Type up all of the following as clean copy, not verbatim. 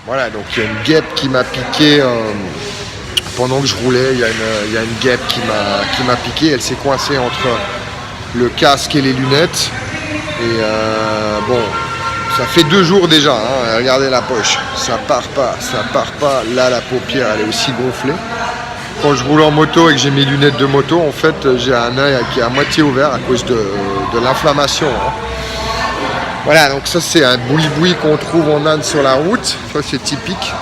Voilà, donc il y a une guêpe qui m'a piqué pendant que je roulais. Il y a une guêpe qui m'a piqué. Elle s'est coincée entre le casque et les lunettes. Et bon, ça fait 2 jours déjà. Hein. Regardez la poche, ça part pas. Là, la paupière, elle est aussi gonflée. Quand je roule en moto et que j'ai mes lunettes de moto, en fait, j'ai un œil qui est à moitié ouvert à cause de l'inflammation. Hein. Voilà, donc ça c'est un boui-boui qu'on trouve en Inde sur la route. Ça c'est typique.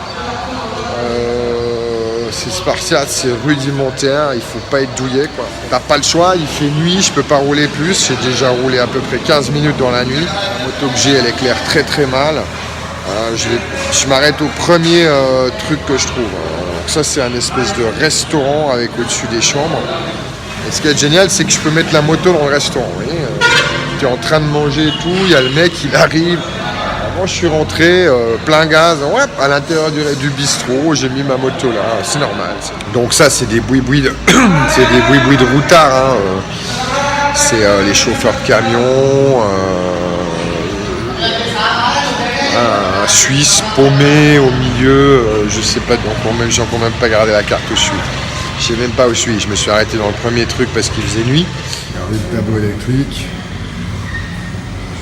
C'est spartiate, c'est rudimentaire, il faut pas être douillet quoi. T'as pas le choix, il fait nuit, je peux pas rouler plus. J'ai déjà roulé à peu près 15 minutes dans la nuit. La moto que j'ai, elle éclaire très très mal. Je m'arrête au premier truc que je trouve. Donc ça c'est un espèce de restaurant avec au-dessus des chambres. Et ce qui est génial, c'est que je peux mettre la moto dans le restaurant. Vous voyez, tu es en train de manger et tout, il y a le mec, il arrive. Avant, je suis rentré plein gaz, ouais, à l'intérieur du bistrot, j'ai mis ma moto là, c'est normal. Donc ça, c'est des boui-boui de, c'est des boui-boui de routard. Hein. C'est les chauffeurs de camions, un Suisse paumé au milieu, je sais pas, donc j'ai encore même pas gardé la carte où je suis. Je sais même pas où je suis, je me suis arrêté dans le premier truc parce qu'il faisait nuit. Regardez le tableau électrique.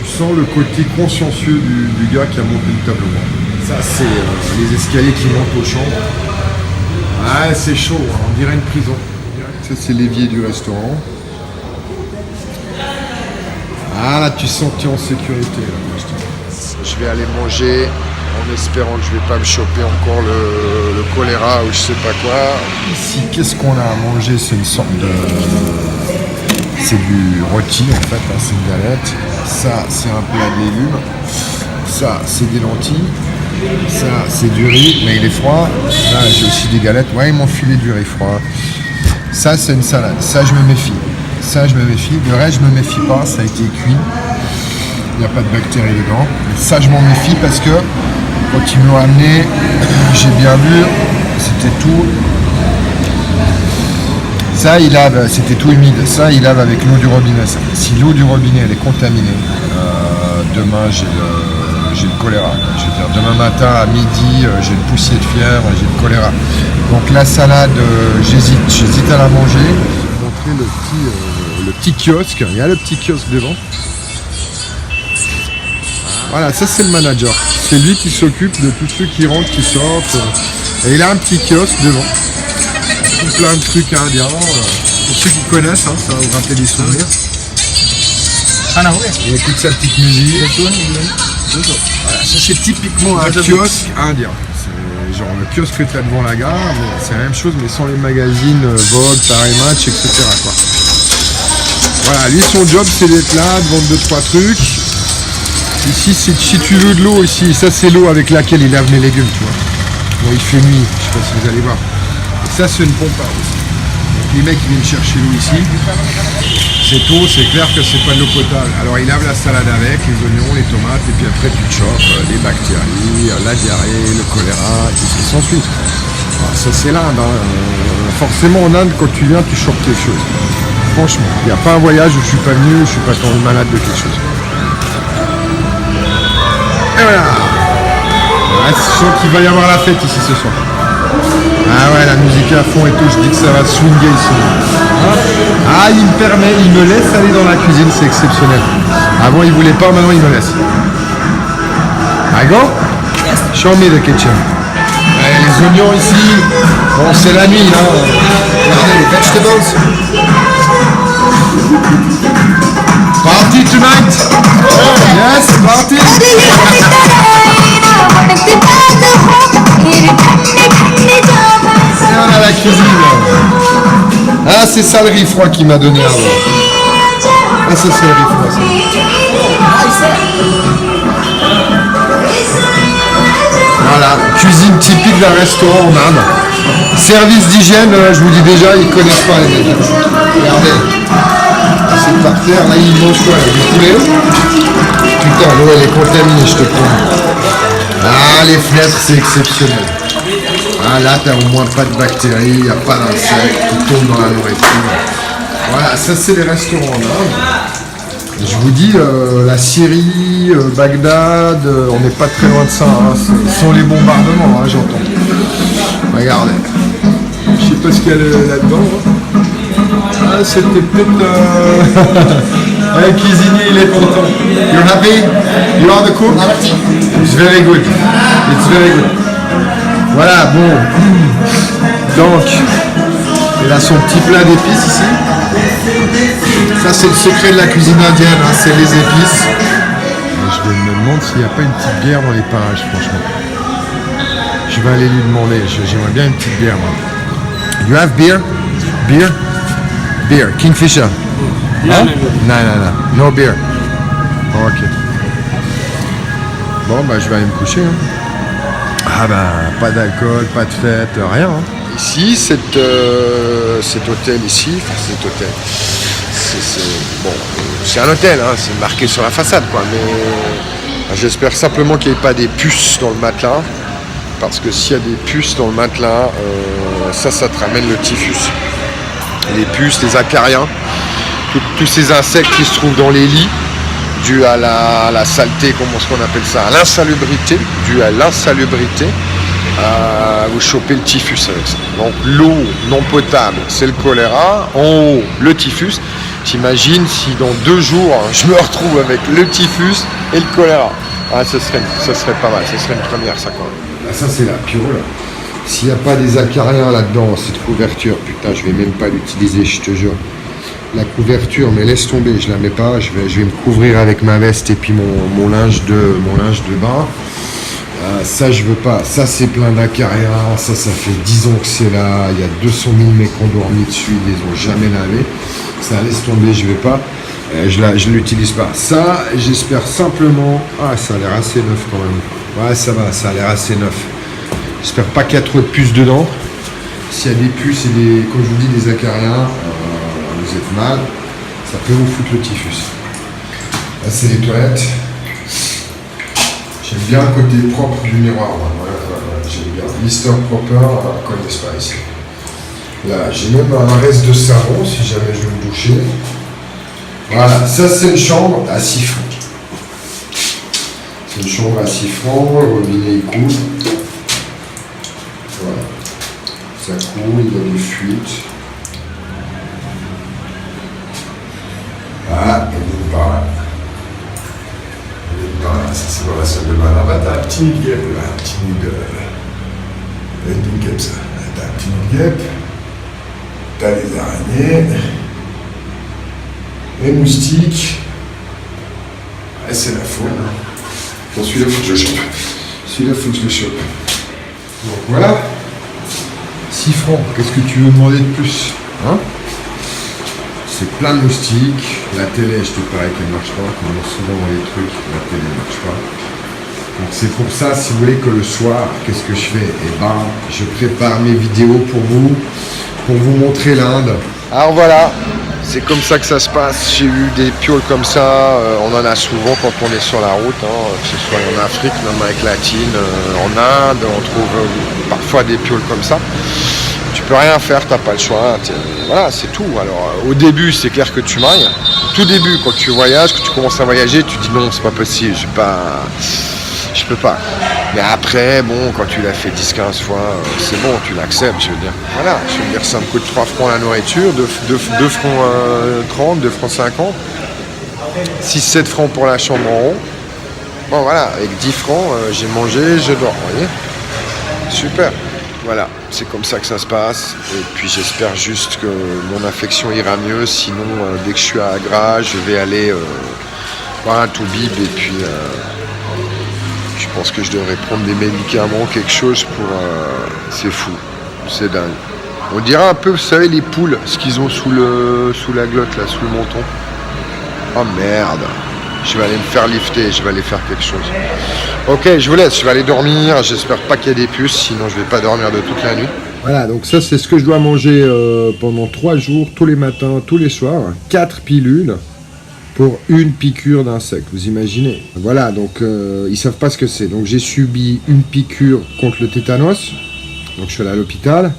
Je sens le côté consciencieux du gars qui a monté le tableau. Ça c'est les escaliers qui montent aux chambres. Ah c'est chaud, hein, on dirait une prison. Ça c'est l'évier du restaurant. Ah là tu sens que tu es en sécurité. Là. Je vais aller manger en espérant que je vais pas me choper encore le choléra ou je sais pas quoi. Ici qu'est-ce qu'on a à manger? C'est une sorte de... C'est du rôti en fait, hein, c'est une galette. Ça, c'est un plat de légumes. Ça, c'est des lentilles. Ça, c'est du riz, mais il est froid. Là, j'ai aussi des galettes. Ouais, ils m'ont filé du riz froid. Ça, c'est une salade. Ça, je me méfie. Ça, je me méfie. Le reste, je me méfie pas. Ça a été cuit. Il n'y a pas de bactéries dedans. Mais ça, je m'en méfie parce que quand ils me l'ont amené, j'ai bien vu, c'était tout. Ça, il lave, c'était tout humide. Ça, il lave avec l'eau du robinet. Ça. Si l'eau du robinet, elle est contaminée, demain, j'ai le choléra. Je veux dire, demain matin, à midi, j'ai une poussière de fièvre, j'ai le choléra. Donc la salade, j'hésite à la manger. Je vais vous montrer le petit kiosque. Il y a le petit kiosque devant. Voilà, ça, c'est le manager. C'est lui qui s'occupe de tous ceux qui rentrent, qui sortent. Et il a un petit kiosque devant. Plein de trucs indiens, pour ceux qui connaissent, hein, ça va vous rappeler des souvenirs. Il écoute sa petite musique. Voilà, ça c'est typiquement un kiosque indien. C'est genre le kiosque que tu as devant la gare, mais c'est la même chose mais sans les magazines Vogue, Paris Match, etc. quoi. Voilà, lui son job c'est d'être là, de vendre 2-3 trucs. Ici si tu veux de l'eau, ici, ça c'est l'eau avec laquelle il lave mes légumes, tu vois. Bon, il fait nuit, je sais pas si vous allez voir. Ça c'est une pompe à eau. Donc les mecs ils viennent chercher l'eau ici. Cette eau c'est clair que c'est pas de l'eau potable. Alors ils lavent la salade avec, les oignons, les tomates, et puis après tu te chopes les bactéries, la diarrhée, le choléra, et tout ce qui s'ensuit. Ça c'est l'Inde. Hein. Forcément en Inde quand tu viens tu chopes quelque chose. Franchement, il n'y a pas un voyage où je suis pas venu, où je suis pas tombé malade de quelque chose. Et voilà. Je sens qu'il va y avoir la fête ici ce soir. Ah ouais, la musique à fond et tout, je dis que ça va swinguer ici. Ah, il me laisse aller dans la cuisine, c'est exceptionnel. Avant, il voulait pas, maintenant, il me laisse. I go? Show me the kitchen. Ouais, les oignons ici, bon, c'est la nuit, là. Regardez les vegetables. Party tonight? Yes, party. Et on a la cuisine. Ah, c'est ça le riz froid qu'il m'a donné avant. Ah, ça c'est le riz froid. Voilà, cuisine typique d'un restaurant en Inde. Service d'hygiène, je vous dis déjà, ils connaissent pas les mecs. Regardez, c'est par terre, là ils mangent quoi, du poulet. Putain, l'eau elle est contaminée, je te promets. Ah, les fenêtres, c'est exceptionnel. Ah, là, t'as au moins pas de bactéries, il n'y a pas d'insectes qui tombent dans la nourriture. Voilà, ça c'est les restaurants en Inde. Je vous dis, la Syrie, Bagdad, on n'est pas très loin de ça. Hein. Ce sont les bombardements, hein, j'entends. Regardez. Je sais pas ce qu'il y a là-dedans. Hein. Ah, c'était peut-être... Le cuisinier, il est content. You're happy? You are the cook? It's very good. It's very good. Voilà, bon. Donc, il a son petit plat d'épices ici. Ça, c'est le secret de la cuisine indienne, hein, c'est les épices. Je me demande s'il n'y a pas une petite bière dans les parages, franchement. Je vais aller lui demander. J'aimerais bien une petite bière, moi. You have beer? Beer? Beer. Kingfisher. Hein? Non, no beer. Oh, ok. Bon, bah, je vais aller me coucher. Hein. Ah, bah, pas d'alcool, pas de fête, rien. Hein. Ici, cet hôtel ici, enfin, cet hôtel, c'est un hôtel, hein, c'est marqué sur la façade, quoi. Mais j'espère simplement qu'il n'y ait pas des puces dans le matelas, parce que s'il y a des puces dans le matelas, ça te ramène le typhus. Les puces, les acariens. Tous ces insectes qui se trouvent dans les lits, dû à la saleté, comment est-ce qu'on appelle ça, à l'insalubrité, dû à l'insalubrité, vous chopez le typhus avec ça. Donc l'eau non potable, c'est le choléra, en haut, le typhus. T'imagines si dans 2 jours, je me retrouve avec le typhus et le choléra. Ah, ça serait pas mal, ça serait une première, ça, quand même. Ah, ça, c'est la piole. S'il n'y a pas des acariens là-dedans, cette couverture, putain, je vais même pas l'utiliser, je te jure. La couverture, mais laisse tomber, je la mets pas, je vais me couvrir avec ma veste et puis mon linge de bain. Ça je veux pas, ça c'est plein d'acariens, ça fait 10 ans que c'est là, il y a 200 000 mecs qui ont dormi dessus, ils les ont jamais lavés. Ça laisse tomber, je vais pas, je l'utilise pas. Ça, j'espère simplement, ça a l'air assez neuf quand même. Ouais, ça va, ça a l'air assez neuf. J'espère pas qu'il y a trop de puces dedans. S'il y a des puces et comme je vous dis, des acariens, vous êtes mal, ça peut vous foutre le typhus. Là, c'est les toilettes. J'aime bien le côté propre du miroir. Voilà, j'aime bien. Mr. Proper, on ne connaisse pas ici. Là, j'ai même un reste de savon si jamais je veux me doucher. Voilà, ça c'est une chambre à siphon. C'est une chambre à siphon, le robinet il coule. Voilà. Ça coule, il y a des fuites. Voilà, et d'une part là. Ça c'est dans la salle de bain. Là-bas, t'as un petit nid de guêpe, là, un petit nid de guêpe, ça. T'as un petit nid de guêpe, t'as les araignées, les moustiques. Ouais, c'est la faune. Bon, celui-là, faut que je le chope. Celui-là, faut que je le chope. Donc voilà. 6 francs, qu'est-ce que tu veux demander de plus, hein? C'est plein de moustiques. La télé, je te parie qu'elle ne marche pas. Comme souvent dans les trucs, la télé ne marche pas. Donc c'est pour ça, si vous voulez, que le soir, qu'est-ce que je fais? Eh ben, je prépare mes vidéos pour vous montrer l'Inde. Alors voilà, c'est comme ça que ça se passe. J'ai eu des pioles comme ça. On en a souvent quand on est sur la route, hein, que ce soit en Afrique, en Amérique latine, en Inde. On trouve parfois des pioles comme ça. Tu peux rien faire, t'as pas le choix. Voilà, c'est tout. Alors, au début, c'est clair que tu mailles. Au tout début, quand tu voyages, que tu commences à voyager, tu dis non, c'est pas possible, je peux pas. Mais après, bon, quand tu l'as fait 10-15 fois, c'est bon, tu l'acceptes, je veux dire. Voilà, je veux dire, ça me coûte 3 francs la nourriture, 2 francs 30, 2 francs 50, 6-7 francs pour la chambre en haut. Bon, voilà, avec 10 francs, j'ai mangé, je dors, vous voyez. Super. Voilà, c'est comme ça que ça se passe. Et puis j'espère juste que mon infection ira mieux. Sinon, dès que je suis à Agra, je vais aller voir un toubib. Et puis, je pense que je devrais prendre des médicaments, quelque chose pour... c'est fou, c'est dingue. On dirait un peu, vous savez, les poules, ce qu'ils ont sous la glotte, là, sous le menton. Oh merde. Je vais aller me faire lifter, je vais aller faire quelque chose. Ok, je vous laisse, je vais aller dormir. J'espère pas qu'il y a des puces, sinon je vais pas dormir de toute la nuit. Voilà, donc ça c'est ce que je dois manger pendant 3 jours, tous les matins, tous les soirs. 4 pilules pour une piqûre d'insecte, vous imaginez. Voilà, donc ils savent pas ce que c'est. Donc j'ai subi une piqûre contre le tétanos. Donc je suis allé à l'hôpital.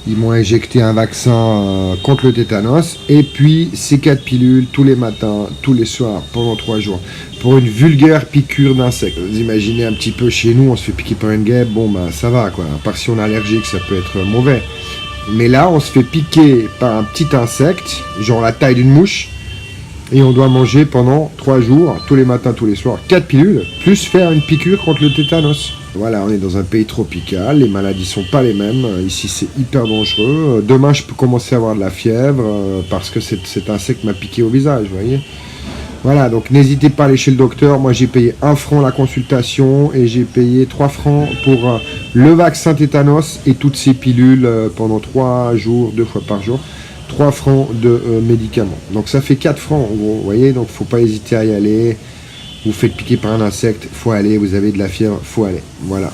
Ils m'ont injecté un vaccin contre le tétanos et puis ces 4 pilules tous les matins, tous les soirs, pendant 3 jours. Pour une vulgaire piqûre d'insectes. Vous imaginez un petit peu chez nous, on se fait piquer par une guêpe, bon bah ça va quoi. À part si on est allergique, ça peut être mauvais. Mais là, on se fait piquer par un petit insecte, genre la taille d'une mouche, et on doit manger pendant 3 jours, tous les matins, tous les soirs, 4 pilules, plus faire une piqûre contre le tétanos. Voilà, on est dans un pays tropical, les maladies sont pas les mêmes, ici c'est hyper dangereux. Demain je peux commencer à avoir de la fièvre parce que cet insecte m'a piqué au visage, vous voyez. Voilà, donc n'hésitez pas à aller chez le docteur. Moi j'ai payé 1 franc la consultation et j'ai payé 3 francs pour le vaccin tétanos et toutes ces pilules pendant 3 jours, 2 fois par jour. 3 francs de médicaments. Donc ça fait 4 francs en gros, vous voyez, donc faut pas hésiter à y aller. Vous faites piquer par un insecte, faut aller, vous avez de la fièvre, faut aller. Voilà.